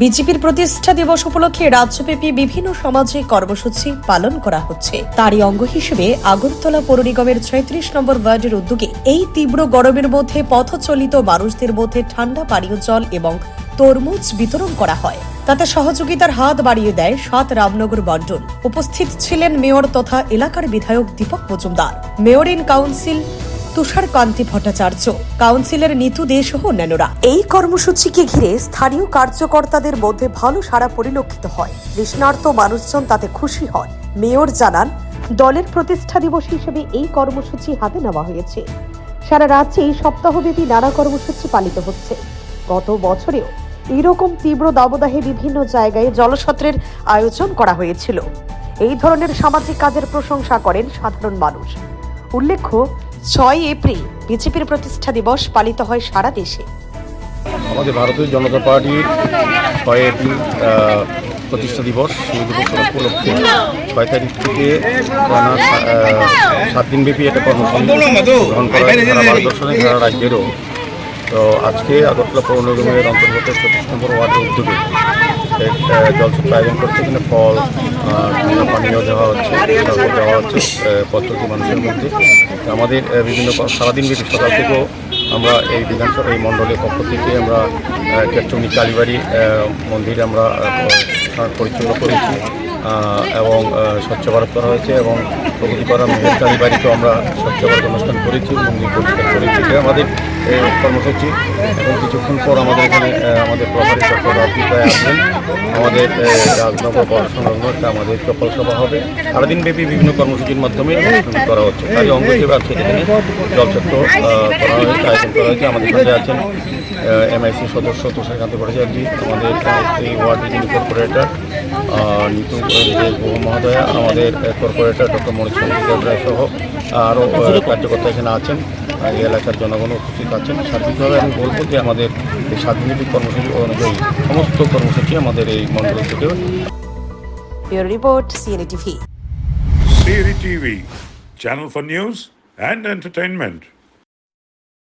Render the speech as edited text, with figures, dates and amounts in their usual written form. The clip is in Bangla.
বিজেপির প্রতিষ্ঠা দিবস উপলক্ষে রাজ্যব্যাপী বিভিন্ন সামাজিক কর্মসূচি পালন করা হচ্ছে। তারই অঙ্গ হিসেবে আগরতলা পৌর নিগমের ৩৬ নম্বর ওয়ার্ডের উদ্যোগে এই তীব্র গরমের মধ্যে পথচলিত মানুষদের মধ্যে ঠান্ডা পানীয় জল এবং তরমুজ বিতরণ করা হয়। তাতে সহযোগিতার হাত বাড়িয়ে দেয় ৭ রামনগর মণ্ডল। উপস্থিত ছিলেন মেয়র তথা এলাকার বিধায়ক Dipak Majumdar, mayor in council Tushar Kanti Bhattacharya, councillor Nitu De সহ অন্যান্যরা। এই কর্মসূচিকে ঘিরে স্থানীয় কার্যকর্তাদের মধ্যে ভালো সাড়া পরিলক্ষিত হয়। তৃষ্ণার্ত মানুষজন তাতে খুশি হন। মেয়র জানান, দলের প্রতিষ্ঠা দিবস হিসেবে এই কর্মসূচি হাতে নেওয়া হয়েছে। সারা রাজ্যে এই সপ্তাহব্যাপী নানা কর্মসূচি পালিত হচ্ছে। গত বছরেও এইরকম তীব্র দাবদাহে বিভিন্ন জায়গায় জলসত্রের আয়োজন করা হয়েছিল। এই ধরনের সামাজিক কাজের প্রশংসা করেন সাধারণ মানুষ। উল্লেখ্য, ৬ এপ্রিল বিজেপির প্রতিষ্ঠা দিবস পালিত হয় সারা দেশে। আমাদের ভারতীয় জনতা পার্টির ৬ এপ্রিল প্রতিষ্ঠা দিবস, সেই দিবস উপলক্ষে ৬ তারিখ থেকে ৭ দিনব্যাপী একটা কর্মসূচি গ্রহণ করা হয় সারা ভারতবর্ষে, সারা রাজ্যেরও। তো আজকে আগরতলা পৌর নিগমের অন্তর্গত ৩৬ নম্বর ওয়ার্ডের উদ্যোগে জলসত্র আয়োজন করছে। এখানে ফল, ঠান্ডা পানীয় দেওয়া হচ্ছে, শরবত দেওয়া হচ্ছে পথচলতি মানুষের মধ্যে। আমাদের বিভিন্ন সারাদিনব্যাপী সকাল থেকেও আমরা এই বিধানসভা এই মণ্ডলের পক্ষ থেকে আমরা কেরচুমনি কালীবাড়ি মন্দির আমরা পরিচ্ছন্ন করেছি এবং স্বচ্ছ ভারত করা হয়েছে, এবং প্রগতিপাড়া মেহের কালীবাড়িতেও আমরা স্বচ্ছ ভারত অনুষ্ঠান করেছি, মন্দির পরিষ্কার করেছি। এটা আমাদের কর্মসূচি। এবং কিছুক্ষণ পর আমাদের এখানে আমাদের প্রভারী চট্টোপাধ্যায় আসবেন। আমাদের রাজনগর পড়াশোনার আমাদের চপল সভা হবে। সারাদিনব্যাপী বিভিন্ন কর্মসূচির মাধ্যমে অনুষ্ঠান করা হচ্ছে। তাই অঙ্গ হিসেবে আজকে এখানে জলছত্র করা হয়েছে, আয়োজন করা হয়েছে। আমাদের সাথে আছেন MIC সদস্য তুষার কান্তি ভট্টাচার্য, আমাদের এই ওয়ার্ডের যিনি কর্পোরেটর নিতু দে মহোদয়া, আমাদের কর্পোরেটর ডক্টর মনোজ রায় সহ আরও কার্যকর্তা এখানে আছেন। এই এলাকার জনগণ উপস্থিত আছেন। সার্বিকভাবে আমি বলবো যে আমাদের এই ৭ দিনব্যাপী কর্মসূচি অনুযায়ী সমস্ত কর্মসূচি আমাদের এই মণ্ডল থেকে। Bureau report, CNA TV। CNA TV, channel for news and entertainment.